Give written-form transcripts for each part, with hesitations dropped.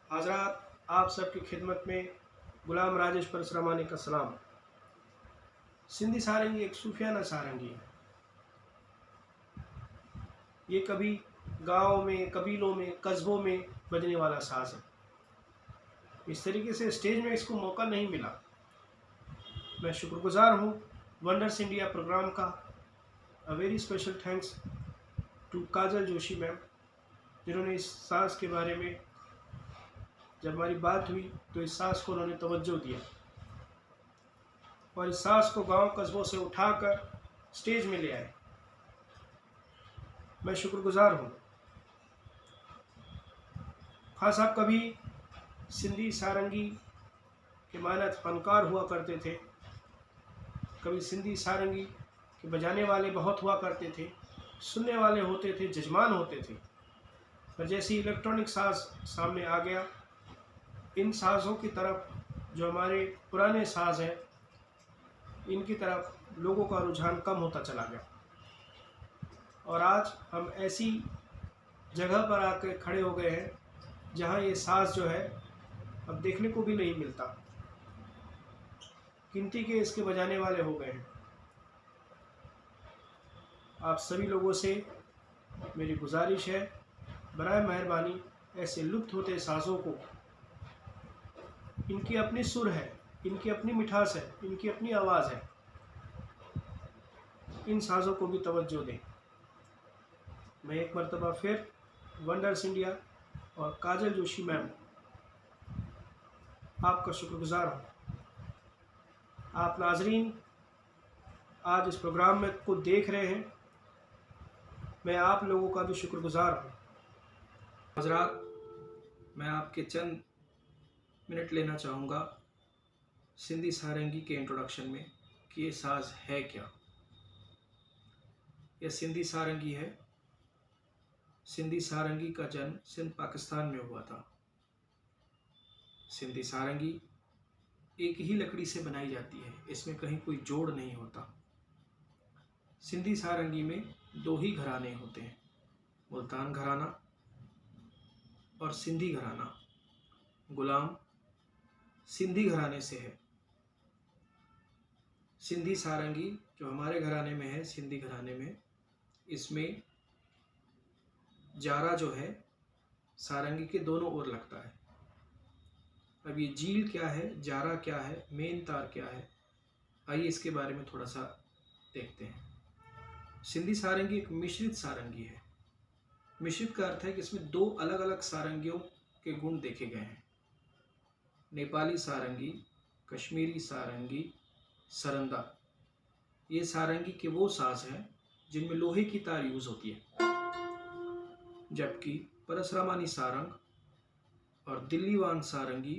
हज़रात, आप सबकी खिदमत में गुलाम राजेश परसरामानी का सलाम। सिंधी सारंगी एक सूफियाना सारंगी है। ये कभी गाँव में, कबीलों में, कस्बों में बजने वाला साज है। इस तरीके से स्टेज में इसको मौका नहीं मिला। मैं शुक्रगुजार हूँ वंडर्स इंडिया प्रोग्राम का। A very special thanks to Kajal Joshi ma'am, जिन्होंने इस साज के बारे में जब हमारी बात हुई तो इस साज को उन्होंने तवज्जो दिया और इस साज को गांव कस्बों से उठाकर स्टेज में ले आए। मैं शुक्रगुजार हूँ। खान साहब कभी सिंधी सारंगी के मानद फनकार हुआ करते थे। कभी सिंधी सारंगी के बजाने वाले बहुत हुआ करते थे, सुनने वाले होते थे, जजमान होते थे। पर जैसे इलेक्ट्रॉनिक साज सामने आ गया, इन साज़ों की तरफ, जो हमारे पुराने साज हैं, इनकी तरफ लोगों का रुझान कम होता चला गया। और आज हम ऐसी जगह पर आकर खड़े हो गए हैं जहाँ ये साज जो है अब देखने को भी नहीं मिलता। गिनती के इसके बजाने वाले हो गए हैं। आप सभी लोगों से मेरी गुजारिश है, बराए मेहरबानी ऐसे लुप्त होते साज़ों को, इनकी अपनी सुर है, इनकी अपनी मिठास है, इनकी अपनी आवाज़ है, इन साज़ों को भी तवज्जो दें। मैं एक मरतबा फिर वंडर्स इंडिया और काजल जोशी मैम आपका शुक्रगुजार हूँ। आप नाजरीन आज इस प्रोग्राम में को देख रहे हैं, मैं आप लोगों का भी शुक्रगुजार हूँ। हज़रात, मैं आपके चंद मिनट लेना चाहूँगा सिंधी सारंगी के इंट्रोडक्शन में कि ये साज़ है क्या। यह सिंधी सारंगी है। सिंधी सारंगी का जन्म सिंध पाकिस्तान में हुआ था। सिंधी सारंगी एक ही लकड़ी से बनाई जाती है, इसमें कहीं कोई जोड़ नहीं होता। सिंधी सारंगी में दो ही घराने होते हैं, मुल्तान घराना और सिंधी घराना। गुलाम सिंधी घराने से है। सिंधी सारंगी जो हमारे घराने में है, सिंधी घराने में, इसमें जारा जो है सारंगी के दोनों ओर लगता है। अब ये जील क्या है, जारा क्या है, मेन तार क्या है, आइए इसके बारे में थोड़ा सा देखते हैं। सिंधी सारंगी एक मिश्रित सारंगी है। मिश्रित का अर्थ है कि इसमें दो अलग अलग सारंगियों के गुण देखे गए हैं। नेपाली सारंगी, कश्मीरी सारंगी, सरंदा, ये सारंगी के वो साज हैं जिनमें लोहे की तार यूज होती है, जबकि परसरामानी सारंग और दिल्लीवान सारंगी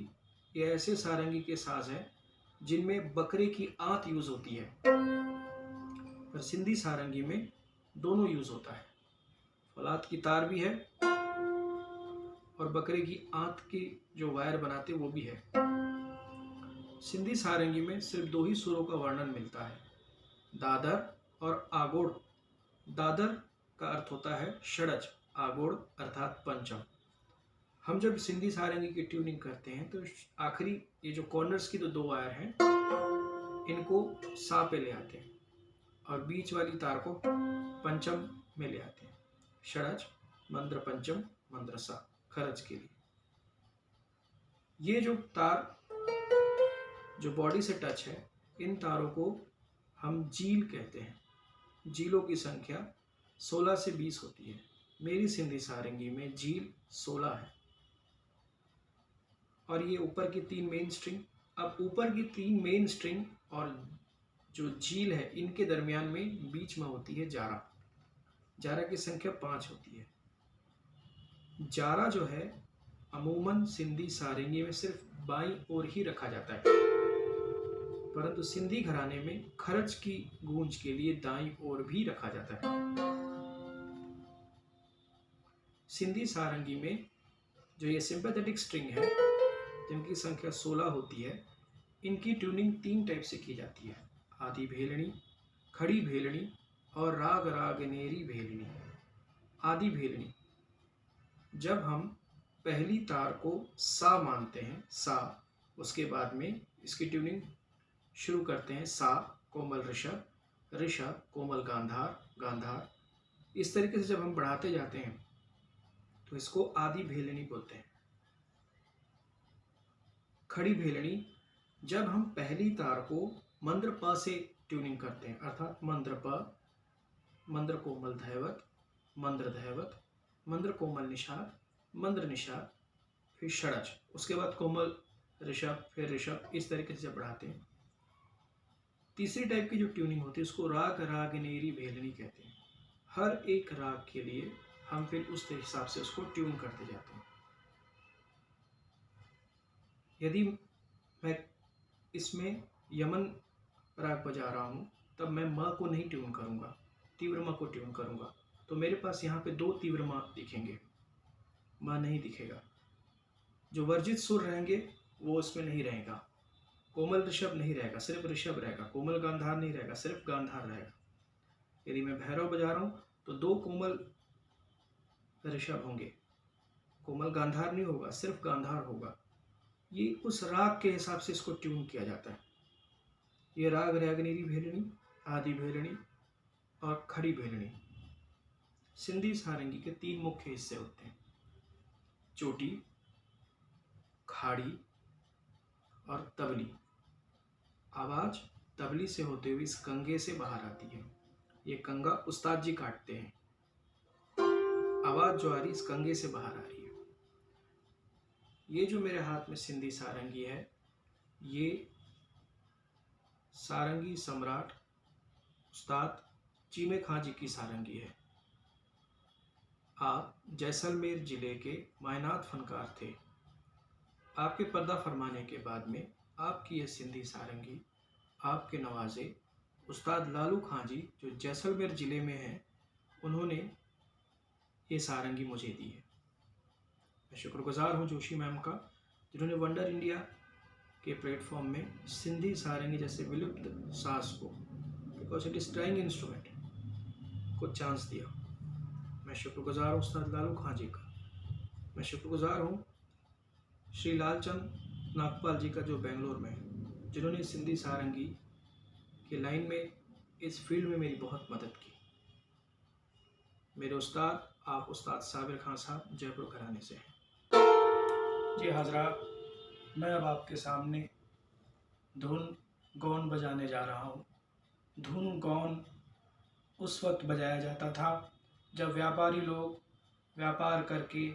ये ऐसे सारंगी के साज हैं जिनमें बकरे की आंत यूज होती है। पर सिंधी सारंगी में दोनों यूज होता है, फौलाद की तार भी है और बकरे की आंत की जो वायर बनाते वो भी है। सिंधी सारंगी में सिर्फ दो ही सुरों का वर्णन मिलता है, दादर और आगोड़। दादर का अर्थ होता है षडज, आगोड़ अर्थात पंचम। हम जब सिंधी सारंगी की ट्यूनिंग करते हैं तो आखिरी ये जो कॉर्नर्स की तो दो वायर हैं, इनको सा पे ले आते हैं और बीच वाली तार को पंचम में ले आते हैं। षडज, मंद्र पंचम, मंद्र सा, खरज के लिए। ये जो तार जो बॉडी से टच है, इन तारों को हम जील कहते हैं। जीलों की संख्या 16 से 20 होती है। मेरी सिंधी सारंगी में जील 16 है और ये ऊपर की 3 मेन स्ट्रिंग। अब ऊपर की 3 मेन स्ट्रिंग और जो जील है, इनके दरमियान में बीच में होती है जारा। जारा की संख्या 5 होती है। जारा जो है अमूमन सिंधी सारंगी में सिर्फ बाईं ओर ही रखा जाता है, परंतु सिंधी घराने में खरज की गूंज के लिए दाईं ओर भी रखा जाता है। सिंधी सारंगी में जो ये सिंपैथेटिक स्ट्रिंग है, जिनकी संख्या 16 होती है, इनकी ट्यूनिंग 3 टाइप से की जाती है, आधी भेलनी, खड़ी भेलनी और राग रागनेरी भेलनी। आधी भेलनी, जब हम पहली तार को सा मानते हैं, सा। उसके बाद में इसकी ट्यूनिंग शुरू करते हैं, सा कोमल ऋषभ, ऋषभ कोमल गांधार, गांधार। इस तरीके से जब हम बढ़ाते जाते हैं तो इसको आदि भेलनी बोलते हैं। खड़ी भेलनी, जब हम पहली तार को मंद्र प से ट्यूनिंग करते हैं, अर्थात मंद्र प, मंद्र कोमल धैवत, मंद्र धैवत, मंद्र कोमल निषाद, मंद्र निषाद, फिर षडज, उसके बाद कोमल ऋषभ, फिर ऋषभ, इस तरीके से जब बढ़ाते हैं। तीसरी टाइप की जो ट्यूनिंग होती है उसको राग रागनेरी भेलनी कहते हैं। हर एक राग के लिए हम फिर उस हिसाब से उसको ट्यून करते जाते हैं। यदि मैं इसमें यमन राग बजा रहा हूँ तब मैं म को नहीं ट्यून करूँगा, तीव्र म को ट्यून करूँगा, तो मेरे पास यहाँ पे 2 तीव्र म दिखेंगे, म नहीं दिखेगा। जो वर्जित सुर रहेंगे वो उसमें नहीं रहेगा। कोमल ऋषभ नहीं रहेगा, सिर्फ ऋषभ रहेगा। कोमल गांधार नहीं रहेगा, सिर्फ गांधार रहेगा। यदि मैं भैरव बजा रहा हूँ तो 2 कोमल ऋषभ होंगे, कोमल गांधार नहीं होगा, सिर्फ गांधार होगा। ये उस राग के हिसाब से इसको ट्यून किया जाता है। ये राग रागनेरी भेलनी, आदि भेलनी और खड़ी भेलनी। सिंधी सारंगी के 3 मुख्य हिस्से होते हैं, चोटी, खाड़ी और तबली। आवाज तबली से होते हुए इस कंगे से बाहर आती है। ये कंगा उस्ताद जी काटते हैं। आवाज जो आ रही इस कंगे से बाहर आ रही है। ये जो मेरे हाथ में सिंधी सारंगी है, ये सारंगी सम्राट उस्ताद चीमे खां जी की सारंगी है। आप जैसलमेर जिले के मायनात फनकार थे। आपके पर्दा फरमाने के बाद में आपकी यह सिंधी सारंगी आपके नवाजे उस्ताद लालू खां जी, जो जैसलमेर ज़िले में हैं, उन्होंने ये सारंगी मुझे दी है। मैं शुक्रगुजार हूँ जोशी मैम का, जिन्होंने वंडर इंडिया के प्लेटफॉर्म में सिंधी सारंगी जैसे विलुप्त साज को, because it is trying instrument, को चांस दिया। मैं शुक्रगुजार हूँ उस्ताद लालू खां जी का। मैं शुक्रगुजार हूँ श्री लालचंद नागपाल जी का, जो बेंगलोर में है, जिन्होंने सिंधी सारंगी की लाइन में, इस फील्ड में मेरी बहुत मदद की। मेरे उस्ताद आप उस्ताद साबिर खान साहब जयपुर घराने से हैं। जी हजरात, मैं अब आपके सामने धुन गौन बजाने जा रहा हूँ। धुन गौन उस वक्त बजाया जाता था जब व्यापारी लोग व्यापार करके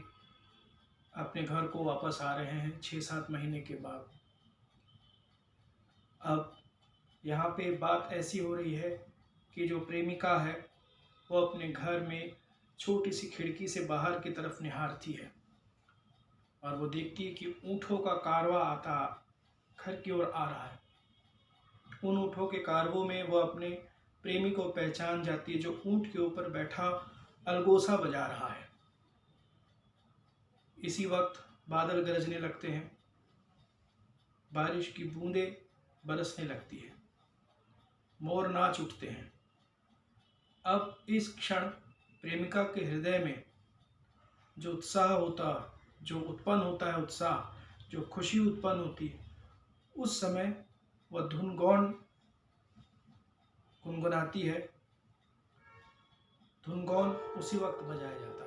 अपने घर को वापस आ रहे हैं 6-7 महीने के बाद। अब यहाँ पे बात ऐसी हो रही है कि जो प्रेमिका है वो अपने घर में छोटी सी खिड़की से बाहर की तरफ निहारती है और वो देखती है कि ऊँटों का कारवां आता घर की ओर आ रहा है। उन ऊँटों के कारवों में वो अपने प्रेमी को पहचान जाती है, जो ऊँट के ऊपर बैठा अलगोसा बजा रहा है। इसी वक्त बादल गरजने लगते हैं, बारिश की बूंदें बरसने लगती है, मोर नाच उठते हैं। अब इस क्षण प्रेमिका के हृदय में जो उत्साह होता, जो उत्पन्न होता है उत्साह, जो खुशी उत्पन्न होती है, उस समय वह धुन गौन गुनगुनाती है। धुन गौन उसी वक्त बजाया जाता है।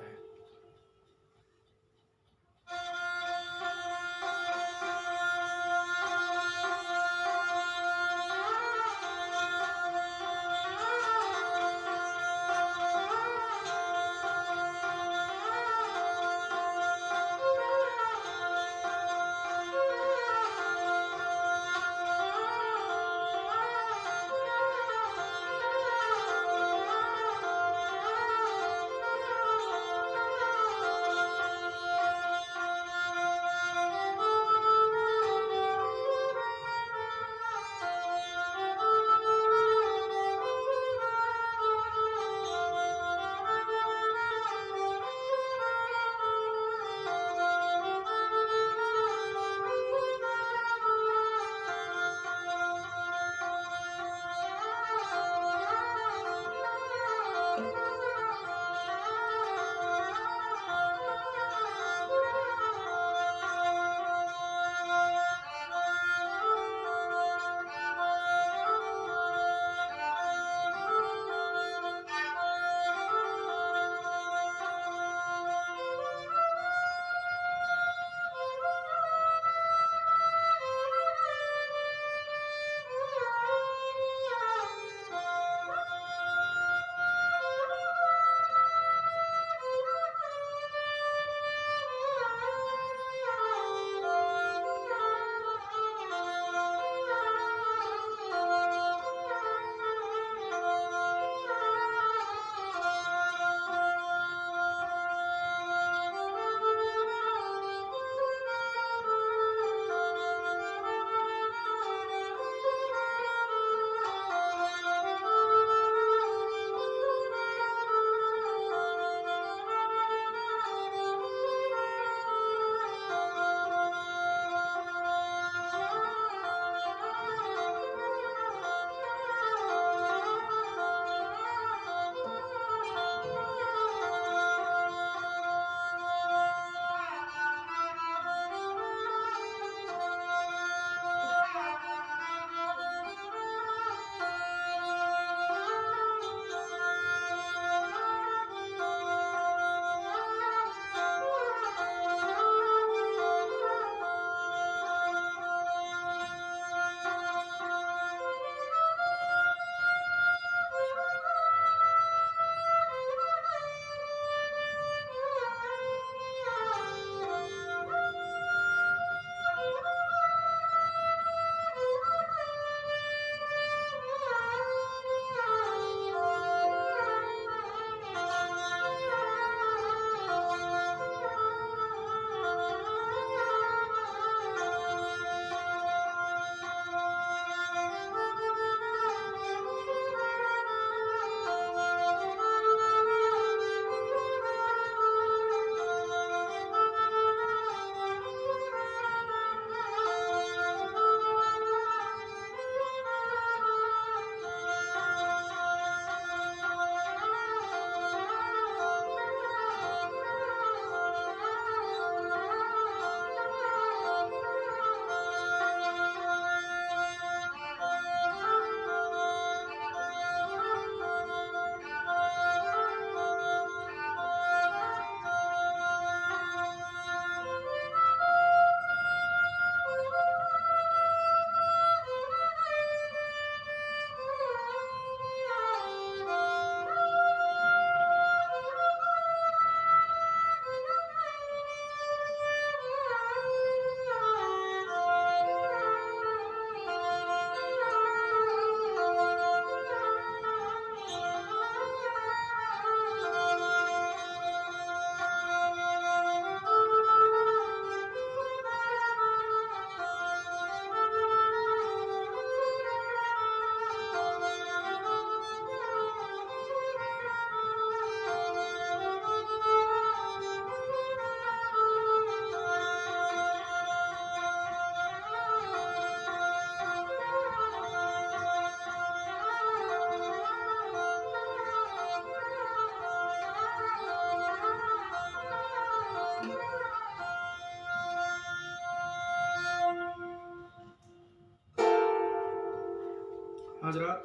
हजरत,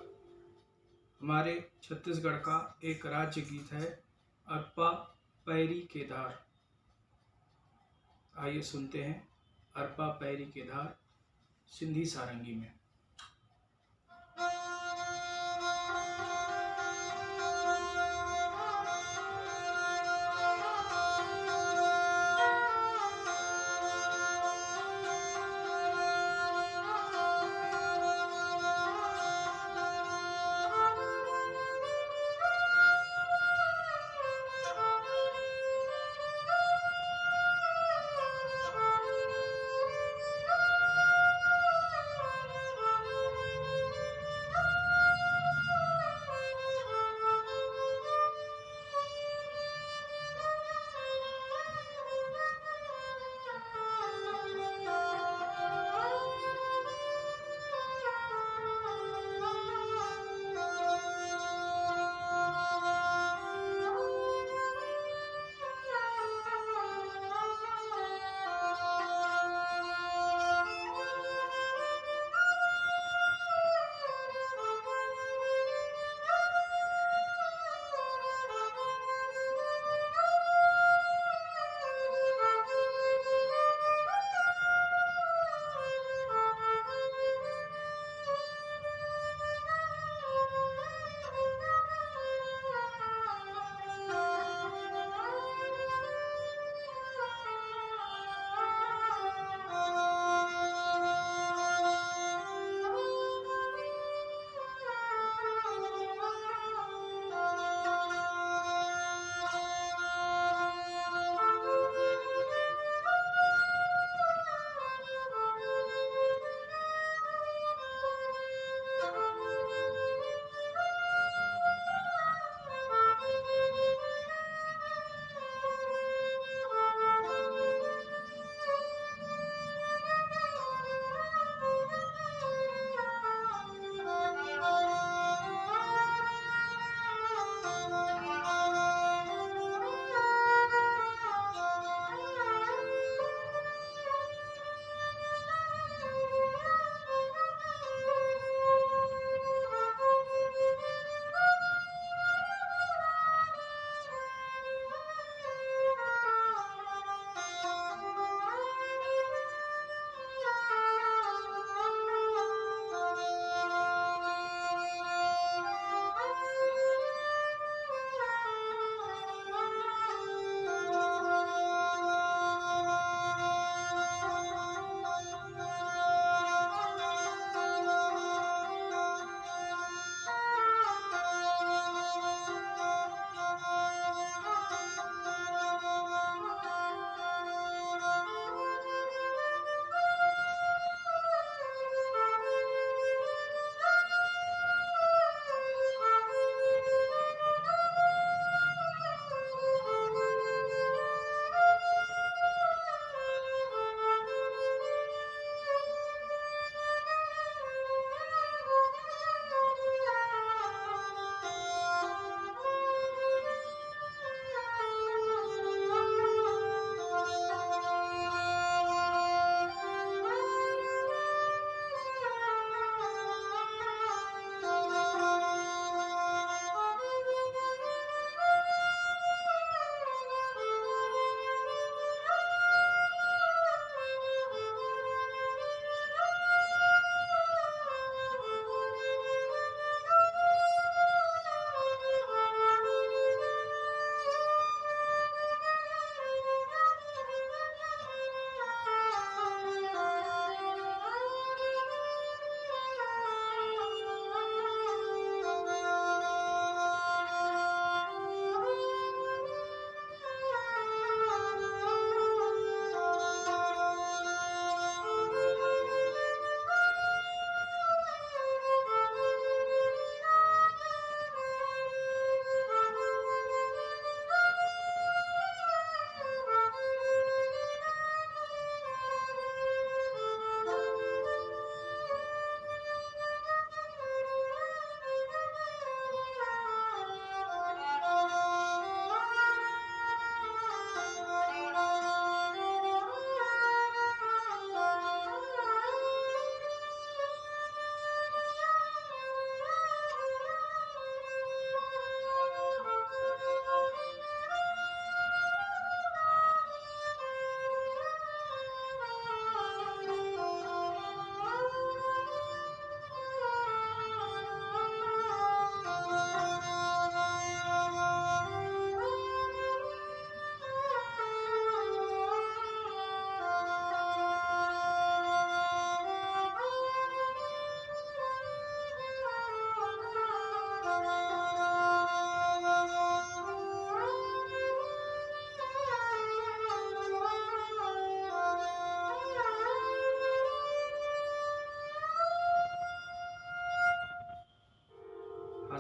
हमारे छत्तीसगढ़ का एक राज्य गीत है अरपा पैरी केदार। आइए सुनते हैं अरपा पैरी केदार सिंधी सारंगी में।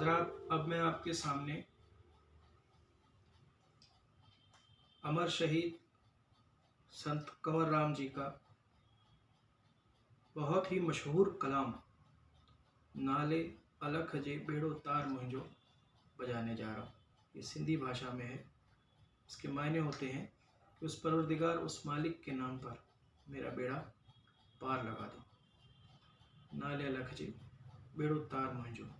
हजरात, अब मैं आपके सामने अमर शहीद संत कंवर राम जी का बहुत ही मशहूर कलाम नाले अलख जे बेड़ो तार मुंहिंजो बजाने जा रहा हूँ। ये सिंधी भाषा में है। इसके मायने होते हैं कि उस परवरदिगार, उस मालिक के नाम पर मेरा बेड़ा पार लगा दो। नाले अलख जे बेड़ो तार मुंहिंजो।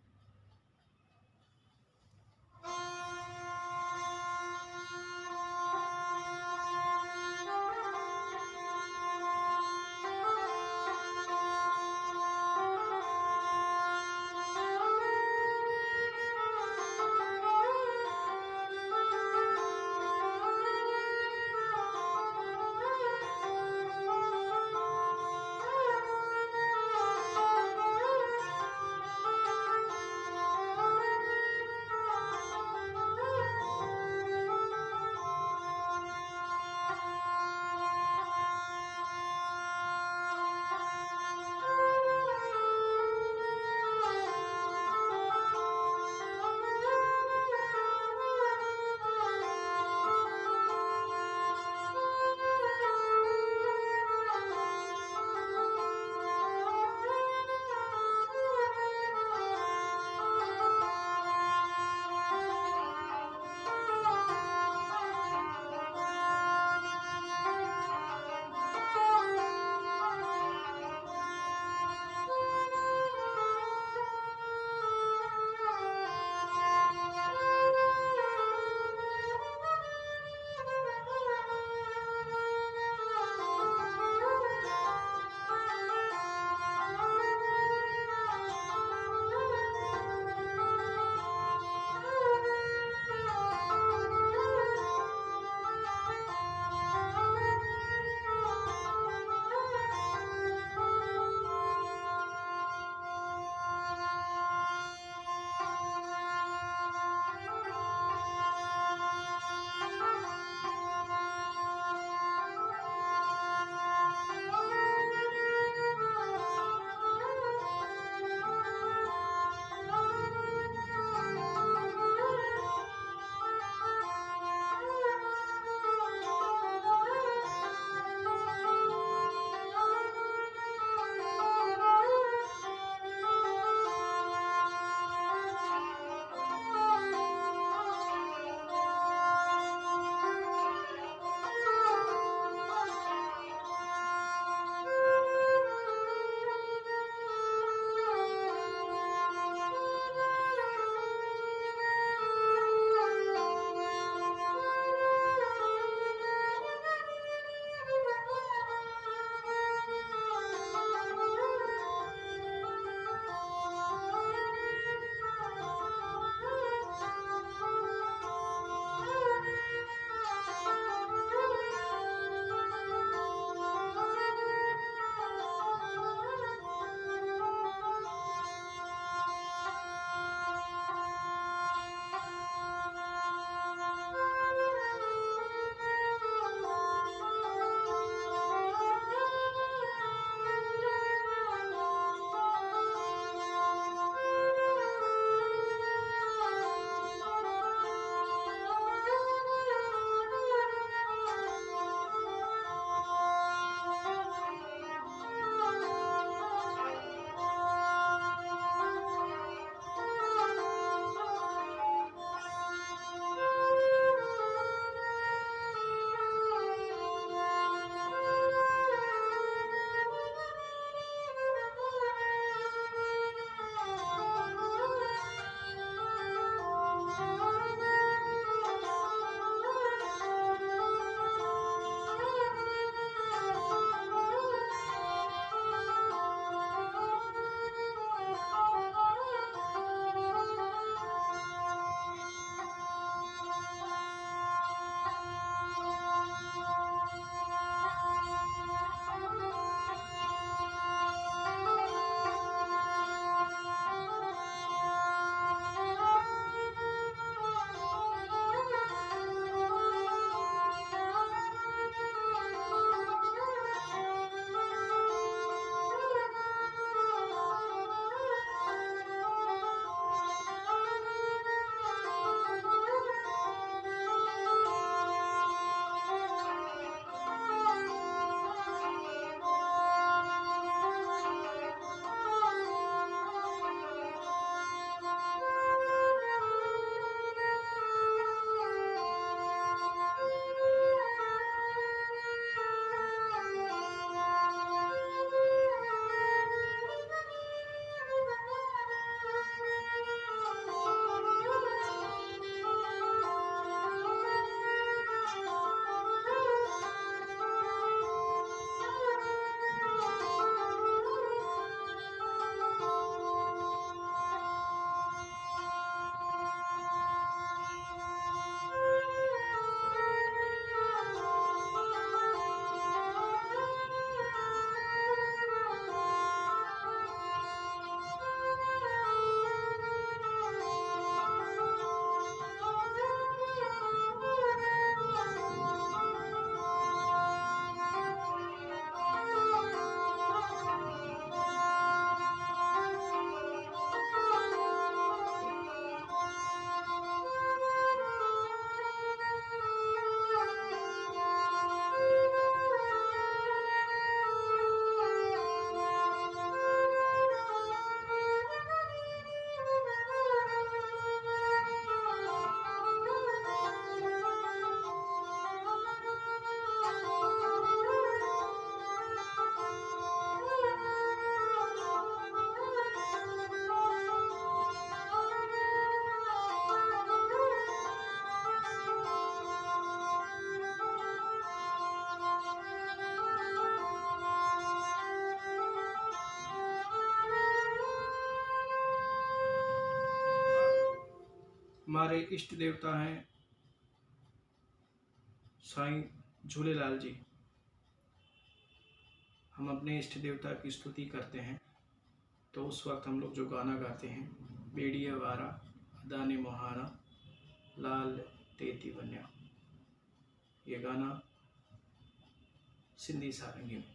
हमारे इष्ट देवता हैं साईं झूलेलाल जी। हम अपने इष्ट देवता की स्तुति करते हैं तो उस वक्त हम लोग जो गाना गाते हैं, बेड़िया वारा अदाने मोहारा लाल तेती बन्या, ये गाना सिंधी सारंगी में।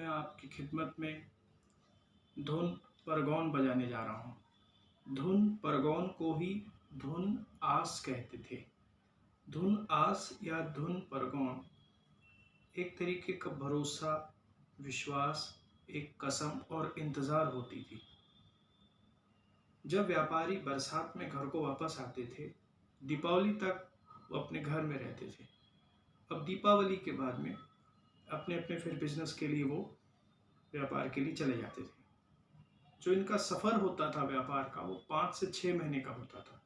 आपकी खिदमत में धुन परगौन बजाने जा रहा हूँ। धुन परगौन को ही धुन आस कहते थे। धुन आस या धुन परगौन एक तरीके का भरोसा, विश्वास, एक कसम और इंतज़ार होती थी। जब व्यापारी बरसात में घर को वापस आते थे, दीपावली तक वो अपने घर में रहते थे। अब दीपावली के बाद में अपने अपने फिर बिजनेस के लिए वो व्यापार के लिए चले जाते थे। जो इनका सफ़र होता था व्यापार का, वो 5 से 6 महीने का होता था।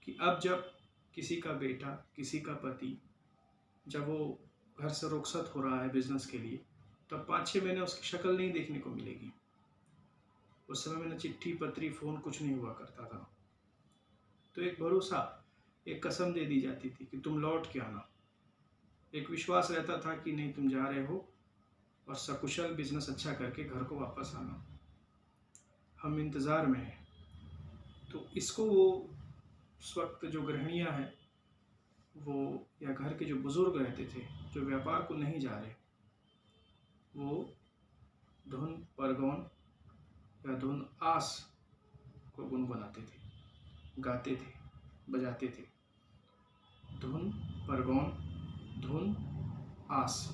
कि अब जब किसी का बेटा, किसी का पति, जब वो घर से रुखसत हो रहा है बिजनेस के लिए, तब 5-6 महीने उसकी शक्ल नहीं देखने को मिलेगी। उस समय में न चिट्ठी, पत्री, फ़ोन कुछ नहीं हुआ करता था। तो एक भरोसा, एक कसम दे दी जाती थी कि तुम लौट के आना। एक विश्वास रहता था कि नहीं, तुम जा रहे हो और सकुशल बिजनेस अच्छा करके घर को वापस आना। हम इंतज़ार में हैं। तो इसको वो उस वक्त जो गृहिणियाँ हैं वो, या घर के जो बुज़ुर्ग रहते थे जो व्यापार को नहीं जा रहे, वो धुन परगौन या धुन आस को गुनगुनाते थे, गाते थे, बजाते थे। धुन परगौन, धुन आस।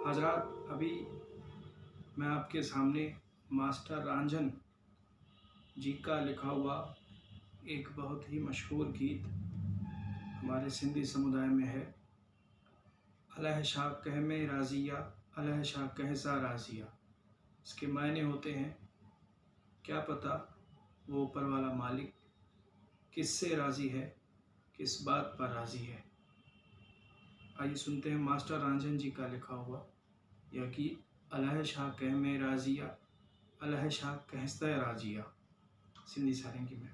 हजरात, अभी मैं आपके सामने मास्टर रंजन जी का लिखा हुआ एक बहुत ही मशहूर गीत हमारे सिंधी समुदाय में है, अलह शाह कह में राजिया, अलह शाह कह सा राजिया। इसके मायने होते हैं, क्या पता वो ऊपर वाला मालिक किससे राज़ी है, किस बात पर राज़ी है। आइए सुनते हैं मास्टर रंजन जी का लिखा हुआ यह गीत, अलह शाह कह में राजिया, अलह शाह कहस्ता राजिया, सिंधी सारंगी में।